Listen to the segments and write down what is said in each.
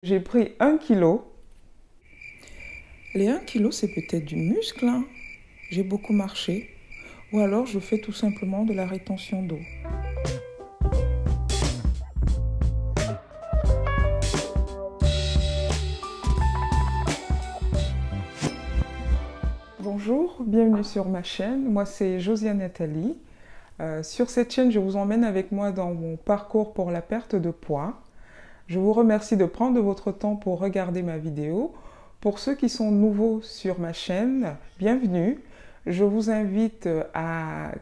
J'ai pris 1 kg. Les 1 kg, c'est peut-être du muscle, hein. J'ai beaucoup marché. Ou alors, je fais tout simplement de la rétention d'eau. Bonjour, bienvenue sur ma chaîne. Moi, c'est Josiane Nathalie. Sur cette chaîne, je vous emmène avec moi dans mon parcours pour la perte de poids. Je vous remercie de prendre votre temps pour regarder ma vidéo. Pour ceux qui sont nouveaux sur ma chaîne, bienvenue. Je vous invite à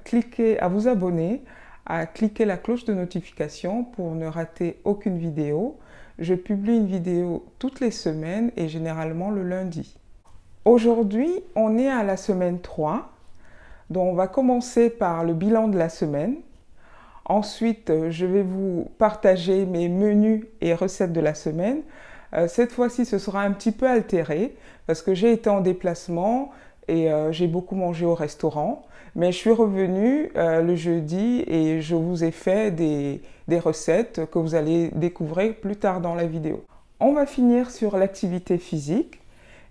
vous abonner, à cliquer la cloche de notification pour ne rater aucune vidéo. Je publie une vidéo toutes les semaines et généralement le lundi. Aujourd'hui, on est à la semaine 3. Donc on va commencer par le bilan de la semaine. Ensuite, je vais vous partager mes menus et recettes de la semaine. Cette fois-ci, ce sera un petit peu altéré parce que j'ai été en déplacement et j'ai beaucoup mangé au restaurant. Mais je suis revenue le jeudi et je vous ai fait des recettes que vous allez découvrir plus tard dans la vidéo. On va finir sur l'activité physique.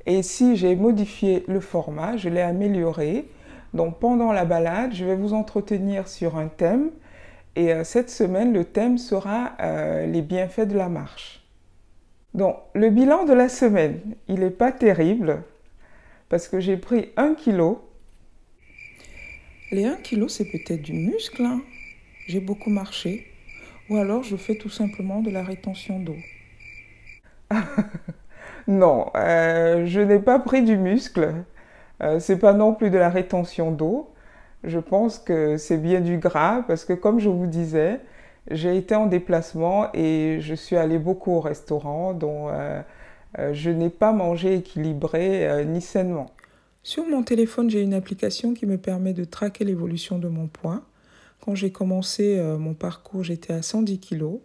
Et si j'ai modifié le format, je l'ai amélioré. Donc pendant la balade, je vais vous entretenir sur un thème. Et cette semaine, le thème sera les bienfaits de la marche. Donc, le bilan de la semaine, il n'est pas terrible parce que j'ai pris 1 kg. Les 1 kg, c'est peut-être du muscle, hein. J'ai beaucoup marché. Ou alors, je fais tout simplement de la rétention d'eau. Non, je n'ai pas pris du muscle. C'est pas non plus de la rétention d'eau. Je pense que c'est bien du gras parce que comme je vous disais, j'ai été en déplacement et je suis allée beaucoup au restaurant, donc je n'ai pas mangé équilibré ni sainement. Sur mon téléphone, j'ai une application qui me permet de traquer l'évolution de mon poids. Quand j'ai commencé mon parcours, j'étais à 110 kg.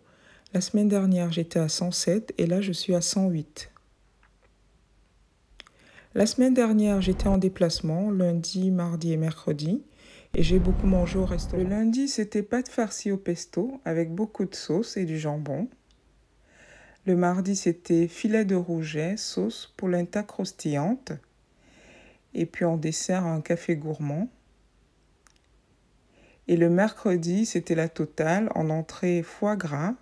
La semaine dernière, j'étais à 107 et là, je suis à 108. La semaine dernière, j'étais en déplacement, lundi, mardi et mercredi. Et j'ai beaucoup mangé au restaurant. Le lundi, c'était pâte farcie au pesto avec beaucoup de sauce et du jambon. Le mardi, c'était filet de rouget, sauce polenta croustillante. Et puis en dessert, un café gourmand. Et le mercredi, c'était la totale. En entrée, foie gras.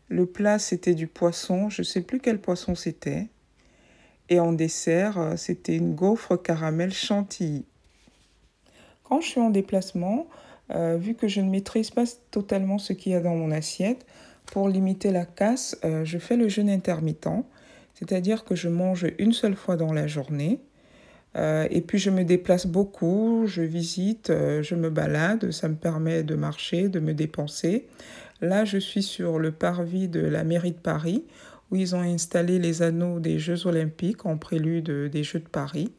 Le plat, c'était du poisson. Je ne sais plus quel poisson c'était. Et en dessert, c'était une gaufre caramel chantilly. Quand je suis en déplacement, vu que je ne maîtrise pas totalement ce qu'il y a dans mon assiette, pour limiter la casse, je fais le jeûne intermittent, c'est-à-dire que je mange une seule fois dans la journée. Et puis je me déplace beaucoup, je visite, je me balade, ça me permet de marcher, de me dépenser. Là, je suis sur le parvis de la mairie de Paris, où ils ont installé les anneaux des Jeux Olympiques en prélude des Jeux de Paris.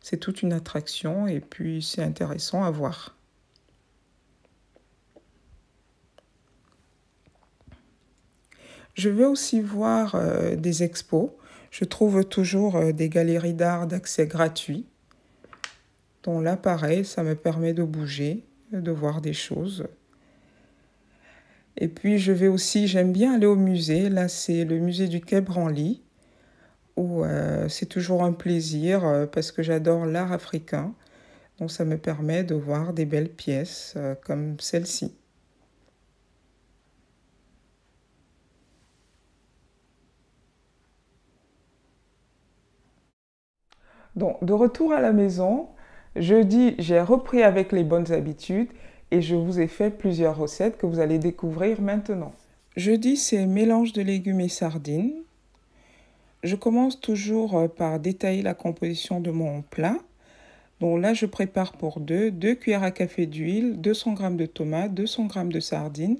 C'est toute une attraction et puis c'est intéressant à voir. Je vais aussi voir des expos. Je trouve toujours des galeries d'art d'accès gratuit. Donc là, pareil, ça me permet de bouger, de voir des choses. Et puis je vais aussi, j'aime bien aller au musée. Là, c'est le musée du Quai Branly, où c'est toujours un plaisir parce que j'adore l'art africain. Donc ça me permet de voir des belles pièces comme celle-ci. Donc de retour à la maison, jeudi j'ai repris avec les bonnes habitudes et je vous ai fait plusieurs recettes que vous allez découvrir maintenant. Jeudi, c'est mélange de légumes et sardines. Je commence toujours par détailler la composition de mon plat. Donc là, je prépare pour 2 cuillères à café d'huile, 200 g de tomates, 200 g de sardines,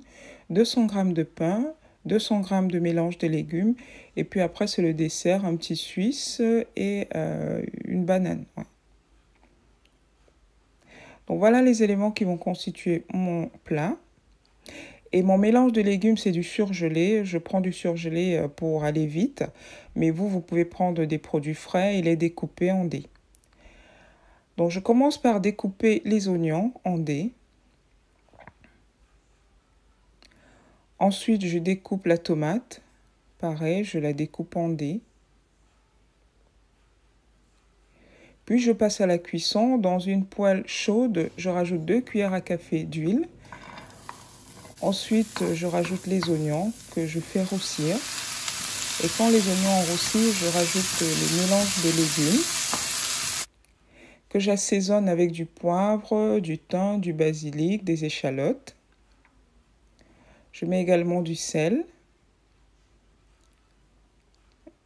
200 g de pain, 200 g de mélange de légumes. Et puis après, c'est le dessert, un petit suisse et une banane. Ouais. Donc voilà les éléments qui vont constituer mon plat. Et mon mélange de légumes, c'est du surgelé. Je prends du surgelé pour aller vite. Mais vous pouvez prendre des produits frais et les découper en dés. Donc je commence par découper les oignons en dés. Ensuite, je découpe la tomate Pareil, je la découpe en dés. Puis je passe à la cuisson. Dans une poêle chaude, je rajoute 2 cuillères à café d'huile. Ensuite, je rajoute les oignons que je fais roussir. Et quand les oignons ont roussir, je rajoute les mélanges de légumes que j'assaisonne avec du poivre, du thym, du basilic, des échalotes. Je mets également du sel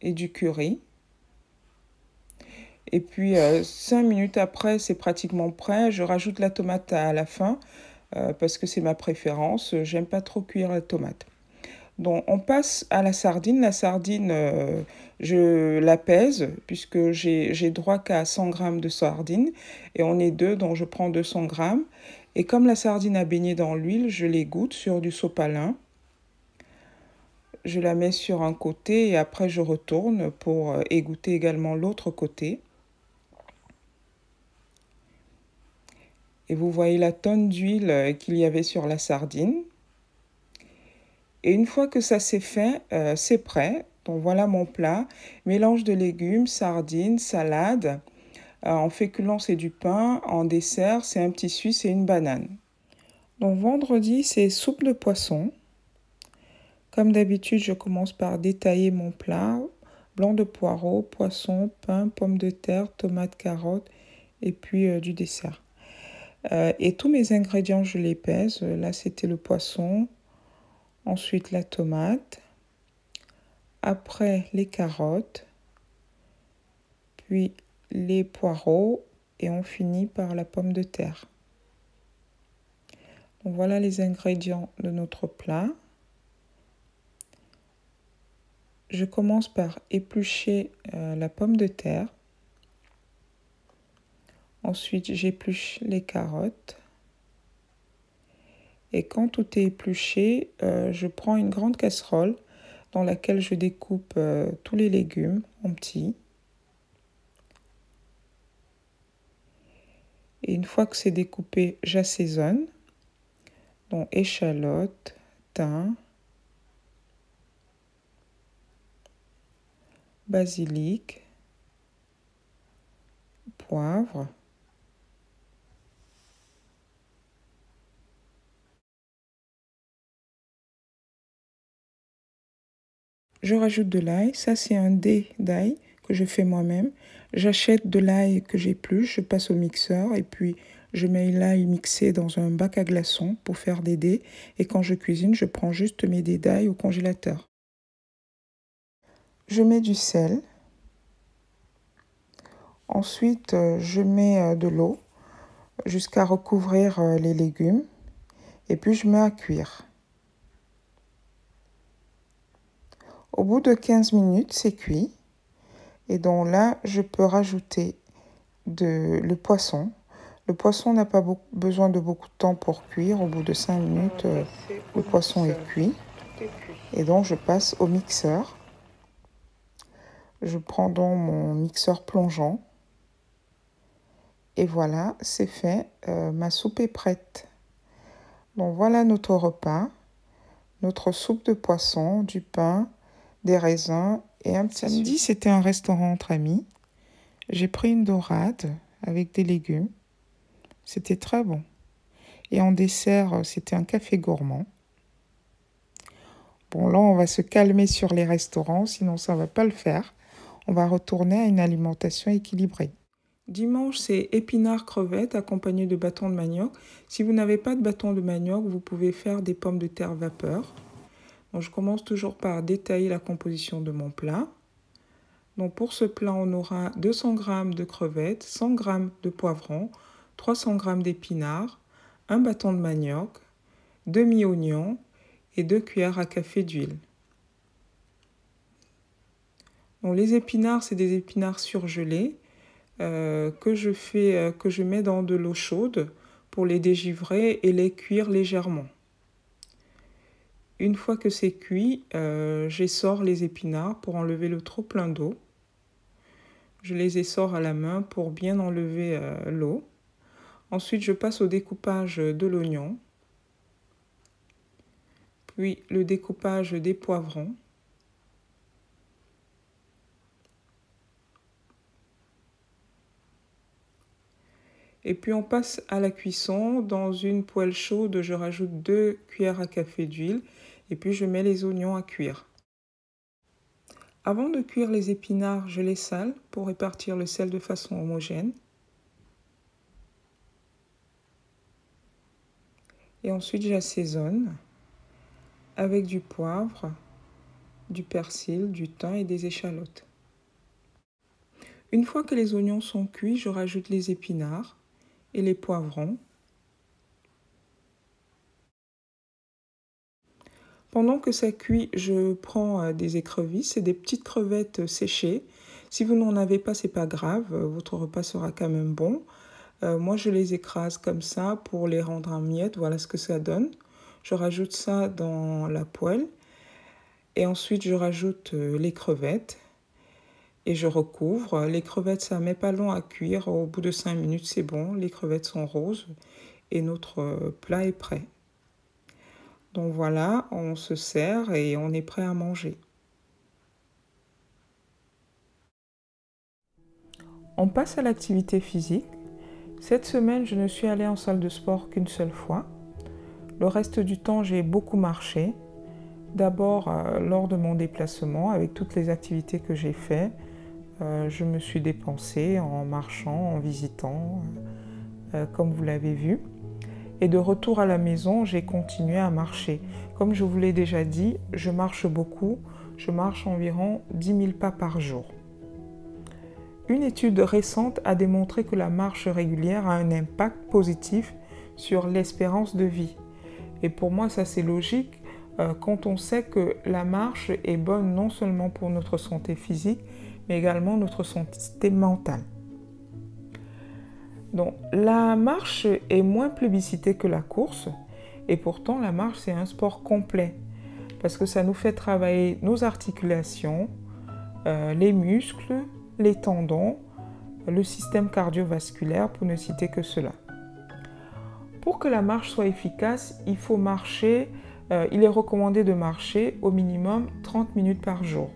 et du curry. Et puis 5 minutes après, c'est pratiquement prêt. Je rajoute la tomate à la fin parce que c'est ma préférence. J'aime pas trop cuire la tomate. Donc on passe à la sardine. La sardine, je la pèse puisque j'ai droit qu'à 100 grammes de sardine. Et on est deux, donc je prends 200 grammes. Et comme la sardine a baigné dans l'huile, je l'égoutte sur du sopalin. Je la mets sur un côté et après je retourne pour égoutter également l'autre côté. Et vous voyez la tonne d'huile qu'il y avait sur la sardine. Et une fois que ça c'est fait, c'est prêt. Donc voilà mon plat. Mélange de légumes, sardines, salade. En féculent, c'est du pain. En dessert, c'est un petit suisse et une banane. Donc vendredi, c'est soupe de poisson. Comme d'habitude, je commence par détailler mon plat. Blanc de poireaux, poisson, pain, pommes de terre, tomates, carottes et puis du dessert. Et tous mes ingrédients, je les pèse. Là, c'était le poisson. Ensuite, la tomate. Après, les carottes. Puis, les poireaux. Et on finit par la pomme de terre. Donc, voilà les ingrédients de notre plat. Je commence par éplucher la pomme de terre. Ensuite, j'épluche les carottes. Et quand tout est épluché, je prends une grande casserole dans laquelle je découpe tous les légumes en petits. Et une fois que c'est découpé, j'assaisonne. Donc échalotes, thym, basilic, poivre. Je rajoute de l'ail. Ça, c'est un dé d'ail que je fais moi-même. J'achète de l'ail que j'épluche, je passe au mixeur et puis je mets l'ail mixé dans un bac à glaçons pour faire des dés. Et quand je cuisine, je prends juste mes dés d'ail au congélateur. Je mets du sel. Ensuite, je mets de l'eau jusqu'à recouvrir les légumes. Et puis, je mets à cuire. Au bout de 15 minutes, c'est cuit. Et donc là, je peux rajouter le poisson. Le poisson n'a pas besoin de beaucoup de temps pour cuire. Au bout de 5 minutes, le poisson est cuit. Et donc, je passe au mixeur. Je prends donc mon mixeur plongeant. Et voilà, c'est fait. Ma soupe est prête. Donc voilà notre repas. Notre soupe de poisson, du pain, des raisins et un petit samedi, c'était un restaurant entre amis. J'ai pris une dorade avec des légumes. C'était très bon. Et en dessert, c'était un café gourmand. Bon, là, on va se calmer sur les restaurants, sinon ça ne va pas le faire. On va retourner à une alimentation équilibrée. Dimanche, c'est épinards crevettes accompagnés de bâtons de manioc. Si vous n'avez pas de bâtons de manioc, vous pouvez faire des pommes de terre vapeur. Donc, je commence toujours par détailler la composition de mon plat. Donc, pour ce plat, on aura 200 g de crevettes, 100 g de poivrons, 300 g d'épinards, un bâton de manioc, demi-oignon et 2 cuillères à café d'huile. Donc, les épinards, c'est des épinards surgelés que je mets dans de l'eau chaude pour les dégivrer et les cuire légèrement. Une fois que c'est cuit, j'essore les épinards pour enlever le trop plein d'eau. Je les essore à la main pour bien enlever l'eau. Ensuite, je passe au découpage de l'oignon, puis le découpage des poivrons, Et puis on passe à la cuisson. Dans une poêle chaude, je rajoute 2 cuillères à café d'huile et puis je mets les oignons à cuire. Avant de cuire les épinards, je les sale pour répartir le sel de façon homogène. Et ensuite j'assaisonne avec du poivre, du persil, du thym et des échalotes. Une fois que les oignons sont cuits, je rajoute les épinards et les poivrons. Pendant que ça cuit, je prends des écrevisses et des petites crevettes séchées. Si vous n'en avez pas, c'est pas grave, votre repas sera quand même bon. Moi, je les écrase comme ça pour les rendre en miettes. Voilà ce que ça donne. Je rajoute ça dans la poêle et ensuite je rajoute les crevettes et je recouvre. Les crevettes, ça met pas long à cuire. Au bout de 5 minutes, c'est bon. Les crevettes sont roses et notre plat est prêt. Donc voilà, on se sert et on est prêt à manger. On passe à l'activité physique. Cette semaine, je ne suis allée en salle de sport qu'une seule fois. Le reste du temps, j'ai beaucoup marché. D'abord, lors de mon déplacement, avec toutes les activités que j'ai faites, je me suis dépensée en marchant, en visitant, comme vous l'avez vu. Et de retour à la maison, j'ai continué à marcher. Comme je vous l'ai déjà dit, je marche beaucoup. Je marche environ 10 000 pas par jour. Une étude récente a démontré que la marche régulière a un impact positif sur l'espérance de vie. Et pour moi, ça c'est logique quand on sait que la marche est bonne non seulement pour notre santé physique, mais également notre santé mentale. Donc, la marche est moins plébiscitée que la course et pourtant la marche c'est un sport complet parce que ça nous fait travailler nos articulations, les muscles, les tendons, le système cardiovasculaire pour ne citer que cela. Pour que la marche soit efficace, il faut marcher, il est recommandé de marcher au minimum 30 minutes par jour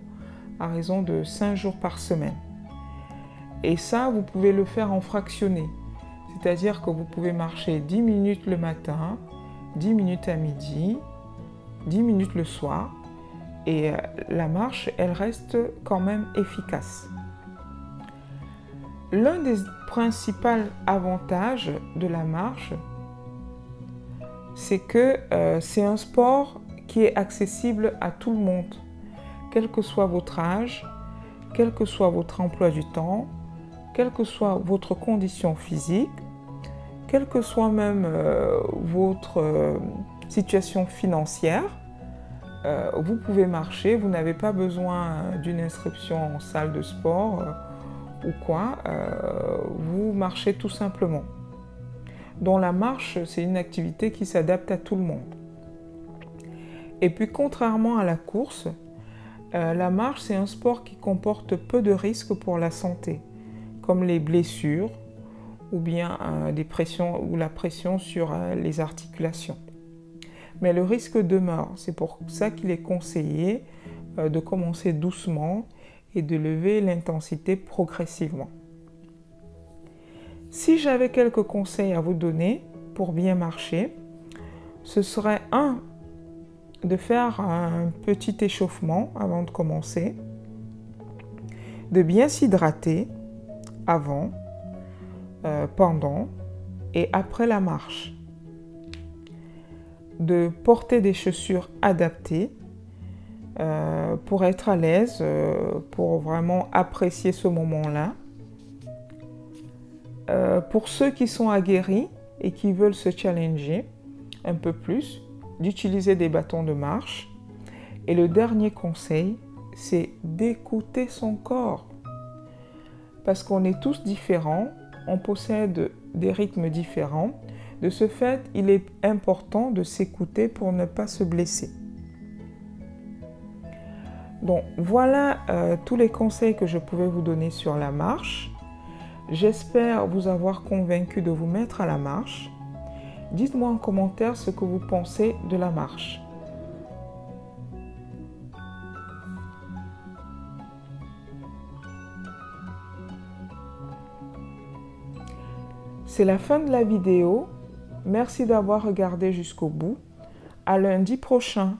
à raison de 5 jours par semaine. Et ça, vous pouvez le faire en fractionné. C'est-à-dire que vous pouvez marcher 10 minutes le matin, 10 minutes à midi, 10 minutes le soir. Et la marche, elle reste quand même efficace. L'un des principaux avantages de la marche, c'est que c'est un sport qui est accessible à tout le monde. Quel que soit votre âge, quel que soit votre emploi du temps, quelle que soit votre condition physique, quelle que soit même votre situation financière, vous pouvez marcher, vous n'avez pas besoin d'une inscription en salle de sport ou quoi, vous marchez tout simplement. Donc la marche, c'est une activité qui s'adapte à tout le monde. Et puis contrairement à la course, la marche, c'est un sport qui comporte peu de risques pour la santé, comme les blessures ou bien des pressions ou la pression sur les articulations. Mais le risque demeure. C'est pour ça qu'il est conseillé de commencer doucement et de lever l'intensité progressivement. Si j'avais quelques conseils à vous donner pour bien marcher, ce serait de faire un petit échauffement avant de commencer, de bien s'hydrater avant, pendant et après la marche, de porter des chaussures adaptées pour être à l'aise, pour vraiment apprécier ce moment-là. Pour ceux qui sont aguerris et qui veulent se challenger un peu plus, d'utiliser des bâtons de marche. Et le dernier conseil, c'est d'écouter son corps. Parce qu'on est tous différents, on possède des rythmes différents. De ce fait, il est important de s'écouter pour ne pas se blesser. Donc voilà tous les conseils que je pouvais vous donner sur la marche. J'espère vous avoir convaincu de vous mettre à la marche. Dites-moi en commentaire ce que vous pensez de la marche. C'est la fin de la vidéo. Merci d'avoir regardé jusqu'au bout. À lundi prochain.